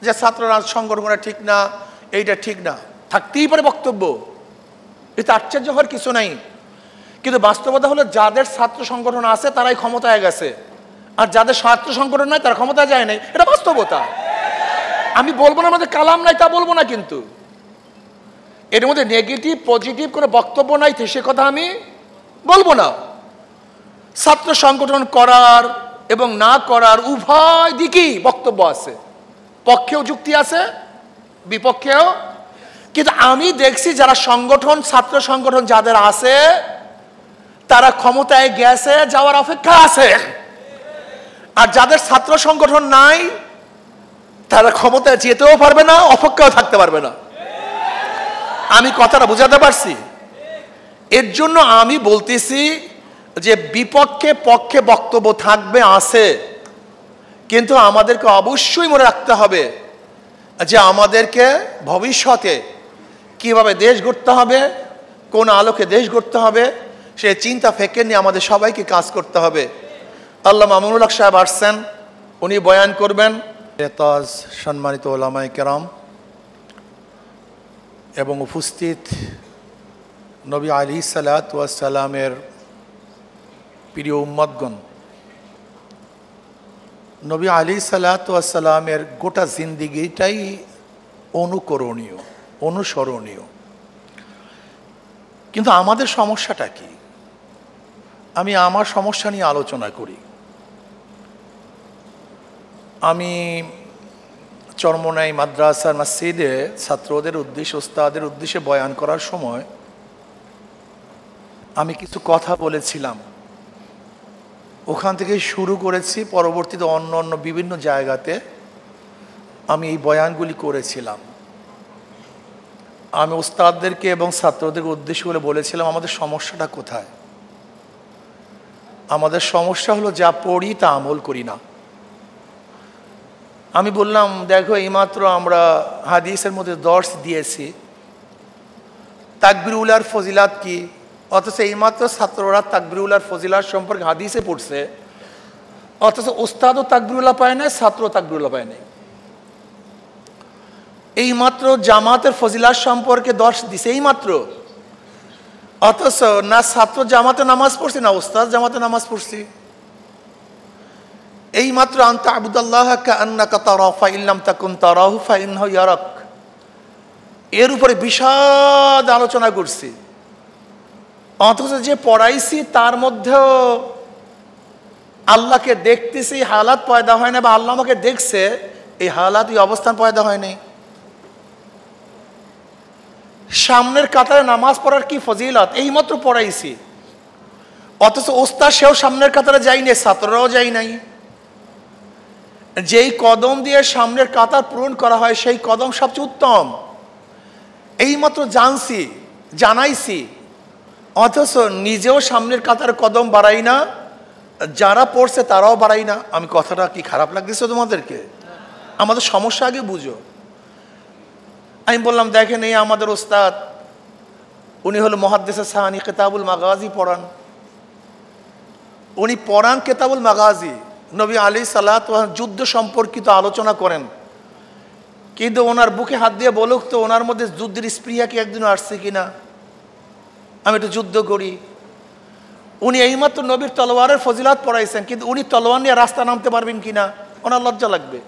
যে ছাত্ররা সংগঠন ঠিক না, এইটা ঠিক না, থাকতেই পারে বক্তব্য, এটা আশ্চর্য হওয়ার কিছু নাই। কিন্তু বাস্তবতা হলো যাদের ছাত্র সংগঠন আছে তারাই ক্ষমতায় গেছে, আর যাদের ছাত্র সংগঠন নাই তারা ক্ষমতায় যায় নাই। এটা বাস্তবতা। আমি বলবো না আমাদের কালাম নাই, তা বলবো না, কিন্তু এর মধ্যে নেগেটিভ পজিটিভ কোনো বক্তব্য নাই সে কথা আমি বলবো না। ছাত্র সংগঠন করার এবং না করার উভয় দিকেই বক্তব্য আছে, পক্ষেও যুক্তি আছে, বিপক্ষেও। কিন্তু আমি দেখছি যারা সংগঠন, ছাত্র সংগঠন যাদের আছে তারা ক্ষমতায় গেছে, যাওয়ার অপেক্ষা আছে। আর যাদের ছাত্র সংগঠন নাই তারা ক্ষমতায় যেতেও পারবে না, অপেক্ষাও থাকতে পারবে না। আমি কথাটা বুঝাতে পারছি? এর জন্য আমি বলতেছি যে বিপক্ষে পক্ষে বক্তব্য থাকবে, আছে, কিন্তু আমাদেরকে অবশ্যই মনে রাখতে হবে যে আমাদেরকে ভবিষ্যতে কিভাবে দেশ গড়তে হবে, কোন আলোকে দেশ গড়তে হবে, সে চিন্তা ফেকে নিয়ে আমাদের সবাইকে কাজ করতে হবে। আল্লামা মামুনুল হক সাহেব আসছেন, উনি বয়ান করবেন। সম্মানিত ওলামায়ে কেরাম এবং উপস্থিত নবী আলাইহিসসালাতু ওয়াসসালামের প্রিয় উম্মতগণ, নবী আলাইহিসসালাতু ওয়াসসালামের গোটা জিন্দিগিটাই অনুকরণীয়, অনুসরণীয়। কিন্তু আমাদের সমস্যাটা কি? আমি আমার সমস্যা নিয়ে আলোচনা করি। আমি চরমোনাই মাদ্রাসার মসজিদে ছাত্রদের উদ্দেশ্যে, ওস্তাদের উদ্দেশ্যে বয়ান করার সময় আমি কিছু কথা বলেছিলাম। ওখান থেকে শুরু করেছি, পরবর্তীতে অন্য অন্য বিভিন্ন জায়গাতে আমি এই বয়ানগুলি করেছিলাম। আমি ওস্তাদদেরকে এবং ছাত্রদের উদ্দেশ্য করে বলেছিলাম আমাদের সমস্যাটা কোথায়। আমাদের সমস্যা হলো যা পড়ি তা আমল করি না। আমি বললাম, দেখো, এইমাত্র আমরা হাদিসের মধ্যে দর্শ দিয়েছি তাকবীরুল্লাহর ফজিলাত কি, অথচ এইমাত্র ছাত্ররা তাকবীরুল্লাহর ফজিলাত সম্পর্কে হাদিসে পড়ছে, অথচ ওস্তাদও তাকবীরুল্লাহ পায় না, ছাত্রও তাকবীরুল্লাহ পায় নাই। এইমাত্র জামাতের ফজিলাত সম্পর্কে দর্শ দিছে এইমাত্র, অথচ না ছাত্র জামাতে নামাজ পড়ছি না ওস্তাদ জামাতে নামাজ পড়ছি। এইমাত্র আনতা আবুদাল্লাহ কাআন্নাকা তারাহু ফাইন লাম তাকুন তারাহু ফাইন্নাহু ইয়ারাক, এর উপরে বিশদ আলোচনা করছি। অথচ যে পড়াইছি তার মধ্যেও আল্লাহকে দেখতেছি হালাত পয়দা হয় না, বা আল্লাহ আমাকে দেখছে এই হালাত, এই অবস্থান পয়দা হয়নি। সামনের কাতারে নামাজ পড়ার কি ফজিলত, এইমাত্র পড়াইছি, অথচ ওস্তাদ সেও সামনের কাতারে যায়নি, ছাত্ররাও যায় নাই। যেই কদম দিয়ে সামনের কাতার পূরণ করা হয় সেই কদম সবচেয়ে উত্তম, এইমাত্র জানছি, জানাইছি, অথচ নিজেও সামনের কাতার কদম বাড়াই না, যারা পড়ছে তারাও বাড়াই না। আমি কথাটা কি খারাপ লাগতেছে তোমাদেরকে? আমাদের সমস্যা আগে বুঝো। আমি বললাম, দেখেন, এই আমাদের ওস্তাদ, উনি হলো মুহাদ্দিস সাহানী, কিতাবুল মাগাজি পড়ান। উনি পড়ান কিতাবুল মাগাজি, নবী আলাইহিসসালাতু ওয়াস সালাম যুদ্ধ সম্পর্কিত আলোচনা করেন। কিন্তু ওনার বুকে হাত দিয়ে বলুক তো, ওনার মধ্যে যুদ্ধের স্পৃহা কি একদিনও আসছে কিনা, আমি একটু যুদ্ধ করি। উনি এইমাত্র নবীর তলোয়ারের ফজিলাত পড়াইছেন, কিন্তু উনি তলোয়ার নিয়ে রাস্তা নামতে পারবেন কিনা, ওনার লজ্জা লাগবে।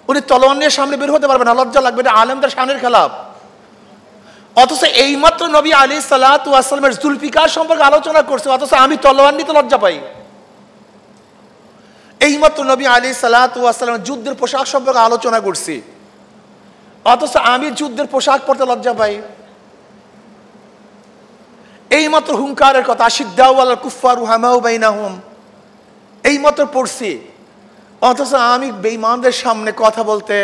উনি তলোয়ার নিয়ে সামনে বের হতে পারবেন না, লজ্জা লাগবে, এটা আলেমদের শানের খেলাফ। অথচ এইমাত্র নবী আলাইহিসসালাতু ওয়াস সালামের জুলফিকার সম্পর্কে আলোচনা করছে, অথচ আমি তলোয়ার নিতে লজ্জা পাই। এইমাত্র নবী আলাইহিসসালাতু ওয়াস সালামের যুদ্ধের পোশাক সম্পর্কে আলোচনা করছি, অথচ আমি যুদ্ধের পোশাক পরতে লজ্জা পাই। এইমাত্র হুঙ্কারের কথা, আশিদ্দাউ আলাল কুফফার রুহামাউ বাইনাহুম, এইমাত্র পড়ছি, অথচ আমি বেঈমানদের সামনে কথা বলতে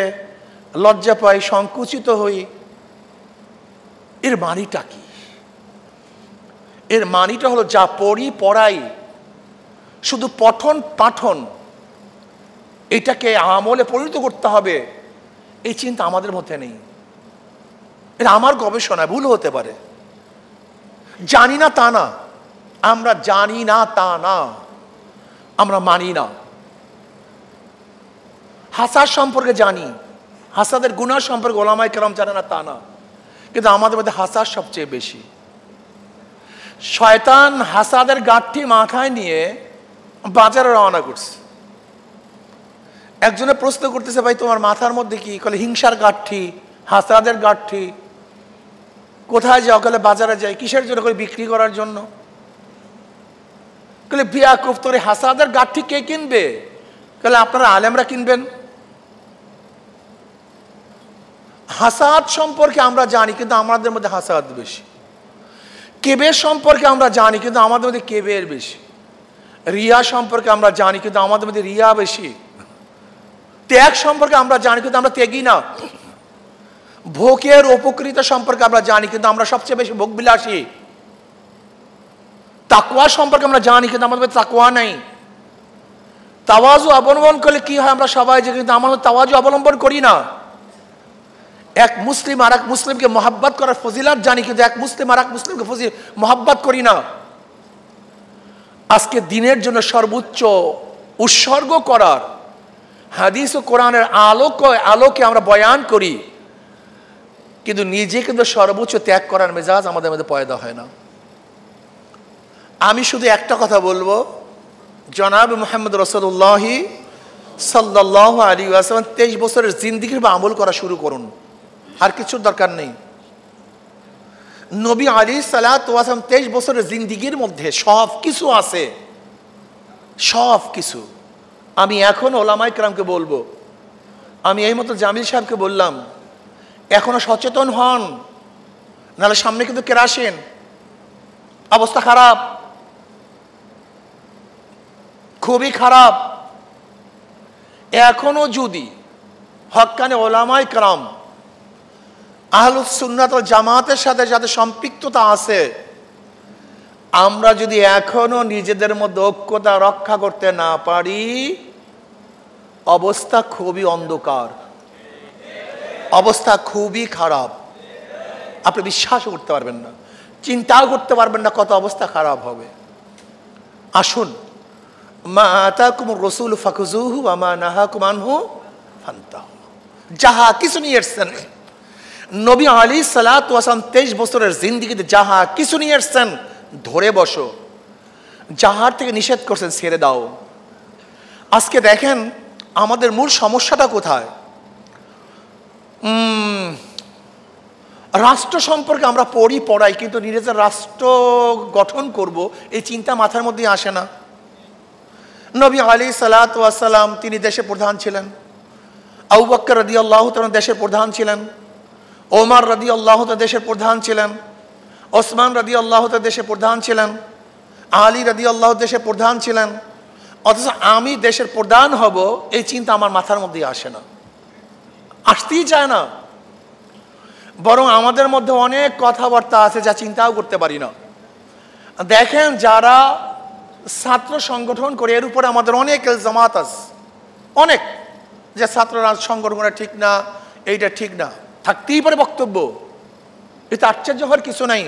লজ্জা পাই, সংকুচিত হই। এর মানিটা কি? এর মানিটা হলো যা পড়ি পড়াই, শুধু পঠন পাঠন, এটাকে আমলে পরিণত করতে হবে, এই চিন্তা আমাদের মধ্যে নেই। এটা আমার গবেষণা, ভুল হতে পারে, জানি না তা না, আমরা জানি না তা না, আমরা মানি না। হাসাদ সম্পর্কে জানি, হাসাদের গুনাহ সম্পর্কে ওলামায়ে কেরাম জানে না তা না, কিন্তু আমাদের মধ্যে হাসাদ সবচেয়ে বেশি। শয়তান হাসাদের গাঁটটি মাথায় নিয়ে বাজারে রওনা করছে। একজনে প্রশ্ন করতেছে, ভাই তোমার মাথার মধ্যে কি? কলে হিংসার গাঁটটি, হাসাদের গাঁটটি। কোথায় যাও? কলে বাজারে যাই। কিসের জন্য? করে বিক্রি করার জন্য। কলে বিয়াকুফ, তোর হাসাদের গাঁটটি কে কিনবে? কলে আপনারা আলেমরা কিনবেন। হাসাদ সম্পর্কে আমরা জানি, কিন্তু আমাদের মধ্যে হাসাদ বেশি। কেবের সম্পর্কে আমরা জানি, কিন্তু আমাদের মধ্যে কেবের বেশি। রিয়া সম্পর্কে আমরা জানি, কিন্তু আমাদের মধ্যে রিয়া বেশি। ত্যাগ সম্পর্কে আমরা জানি, কিন্তু আমরা ত্যাগী না। ভোগের উপকৃত সম্পর্কে আমরা জানি, কিন্তু আমরা সবচেয়ে বেশি ভোগবিলাসী। তাকওয়া সম্পর্কে আমরা জানি, কিন্তু আমাদের মধ্যে তাকওয়া নাই। তাওয়াজু অবলম্বন করলে কি হয় আমরা সবাই যে, কিন্তু আমরা তাওয়াজু অবলম্বন করি না। এক মুসলিম আর এক মুসলিমকে মহাব্বত করার ফজিলত জানি, কিন্তু এক মুসলিম আর এক মুসলিমকে মহাব্বত করি না। আজকে দিনের জন্য সর্বোচ্চ উৎসর্গ করার হাদিস ও কোরআনের আলোকে আমরা বয়ান করি, কিন্তু নিজে কিন্তু সর্বোচ্চ ত্যাগ করার মেজাজ আমাদের মধ্যে পয়দা হয় না। আমি শুধু একটা কথা বলবো, জনাব মুহাম্মদ রাসূলুল্লাহ সাল্লাল্লাহু আলাইহি ওয়াসাল্লাম 23 বছরের জিন্দেগির বা আমল করা শুরু করুন, আর কিছুর দরকার নেই। নবী আলাইহিস সালাতু ওয়াস সালাম 23 বছরের জিন্দেগির মধ্যে সব কিছু আছে, সব কিছু। আমি এখন ওলামায়ে কেরামকে বলবো, আমি এই মতো জামিল সাহেবকে বললাম, এখনো সচেতন হন, নাহলে সামনে কিন্তু কেরাসিন, অবস্থা খারাপ, খুবই খারাপ। এখনো যদি হক্কানে ওলামায়ে কেরাম আহলুস সুন্নাত ওয়াল জামাতের সাথে যাদের সম্পৃক্ততা আছে, আমরা যদি এখনো নিজেদের মধ্যে ঐক্যতা রক্ষা করতে না পারি, অবস্থা খুবই অন্ধকার, অবস্থা খুবই খারাপ। আপনি বিশ্বাসও করতে পারবেন না, চিন্তাও করতে পারবেন না কত অবস্থা খারাপ হবে। আসুন, মা আতাকুমুর রাসূলু ফাখুযুহু ওয়া মা নাহাকুম আনহু ফান্তাহু। যাহা কিছু নিয়ে এসেছেন নবী আলাইহিস সালাতু ওয়াস সালাম 23 বছরের জিন্দেগিতে, যাহা কিছু নিয়ে এসেছেন ধরে বসো, যাহার থেকে নিষেধ করছেন ছেড়ে দাও। আজকে দেখেন আমাদের মূল সমস্যাটা কোথায়। রাষ্ট্র সম্পর্কে আমরা পড়াই, কিন্তু নিজেদের রাষ্ট্র গঠন করব এই চিন্তা মাথার মধ্যে আসে না। নবী আলাইহিস সালাতু ওয়াস সালাম তিনি দেশের প্রধান ছিলেন, আবু বকর রাদিয়াল্লাহু তাআলা দেশের প্রধান ছিলেন, ওমর রাদিয়াল্লাহু তাআলা দেশের প্রধান ছিলেন, ওসমান রাদিয়াল্লাহু তাআলা দেশের প্রধান ছিলেন, আলী রাদিয়াল্লাহু দেশের প্রধান ছিলেন। অথচ আমি দেশের প্রধান হব এই চিন্তা আমার মাথার মধ্যে আসে না, আসতেই চায় না। বরং আমাদের মধ্যে অনেক কথাবার্তা আছে যা চিন্তাও করতে পারি না। দেখেন যারা ছাত্র সংগঠন করে, এর উপরে আমাদের অনেক ইলজামাত আছে, অনেক, যে ছাত্ররা সংগঠনটা ঠিক না, এইটা ঠিক না, থাকতেই পারে বক্তব্য, এটা আশ্চর্য হওয়ার কিছু নাই।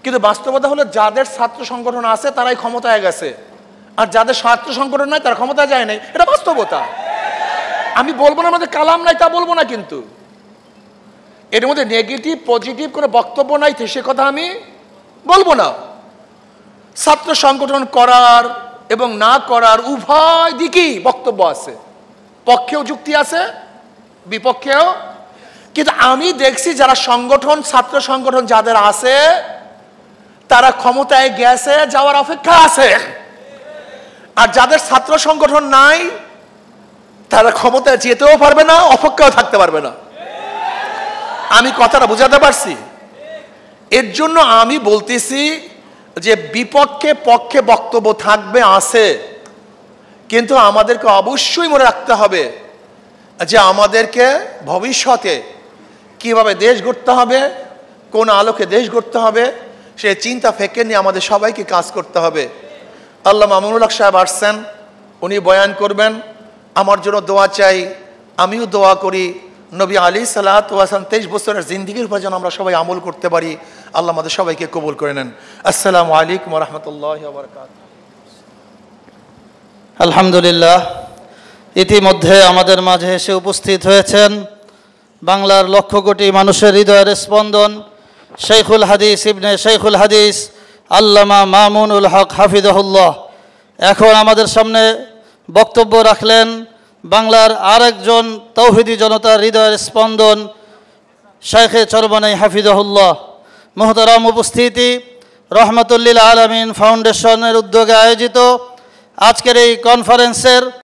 কিন্তু বাস্তবতা হলো যাদের ছাত্র সংগঠন আছে তারাই ক্ষমতায় গেছে, আর যাদের ছাত্র সংগঠন নাই তারা ক্ষমতায় যায় নাই, এটা বাস্তবতা। আমি বলবো না আমাদের কালাম নাই, তা বলবো না, কিন্তু এর মধ্যে নেগেটিভ পজিটিভ কোনো বক্তব্য নাই সে কথা আমি বলবো না। ছাত্র সংগঠন করার এবং না করার উভয় দিকেই বক্তব্য আছে, পক্ষেও যুক্তি আছে, বিপক্ষেও। কিন্তু আমি দেখছি যারা সংগঠন, ছাত্র সংগঠন যাদের আছে তারা ক্ষমতায় গেছে, যাওয়ার অপেক্ষা আছে। আর যাদের ছাত্র সংগঠন নাই তারা ক্ষমতায় যেতেও পারবে না, অপেক্ষাও থাকতে পারবে না। আমি কথাটা বুঝাতে পারছি? এর জন্য আমি বলতেছি যে বিপক্ষে পক্ষে বক্তব্য থাকবে, আছে, কিন্তু আমাদেরকে অবশ্যই মনে রাখতে হবে যে আমাদেরকে ভবিষ্যতে কিভাবে দেশ গড়তে হবে, কোন আলোকে দেশ গড়তে হবে, সে চিন্তা ফেকে নিয়ে আমাদের সবাইকে কাজ করতে হবে। আল্লামা মামুনুল হক সাহেব আসছেন, উনি বয়ান করবেন, আমার জন্য দোয়া চাই, আমিও দোয়া করি। নবী আলাইহিস সালাতু ওয়াস সালাম 23 বছরের জিন্দেগির উপর যেন আমরা সবাই আমল করতে পারি। আল্লাহ আমাদের সবাইকে কবুল করে নেন। আসসালামু আলাইকুম ওয়া রাহমাতুল্লাহি ওয়া বারাকাতুহু। আলহামদুলিল্লাহ, ইতিমধ্যে আমাদের মাঝে এসে উপস্থিত হয়েছেন বাংলার লক্ষ কোটি মানুষের হৃদয়ের স্পন্দন শেখুল হাদিস ইবনে শেখুল হাদিস আল্লামা মামুনুল হক হাফিজাহুল্লাহ। এখন আমাদের সামনে বক্তব্য রাখলেন বাংলার আরেকজন তৌহিদি জনতার হৃদয়ের স্পন্দন শেখে চরমনাই হাফিজাহুল্লাহ। মুহতারাম উপস্থিতি, রহমতুল্লিল আলামিন ফাউন্ডেশনের উদ্যোগে আয়োজিত আজকের এই কনফারেন্সের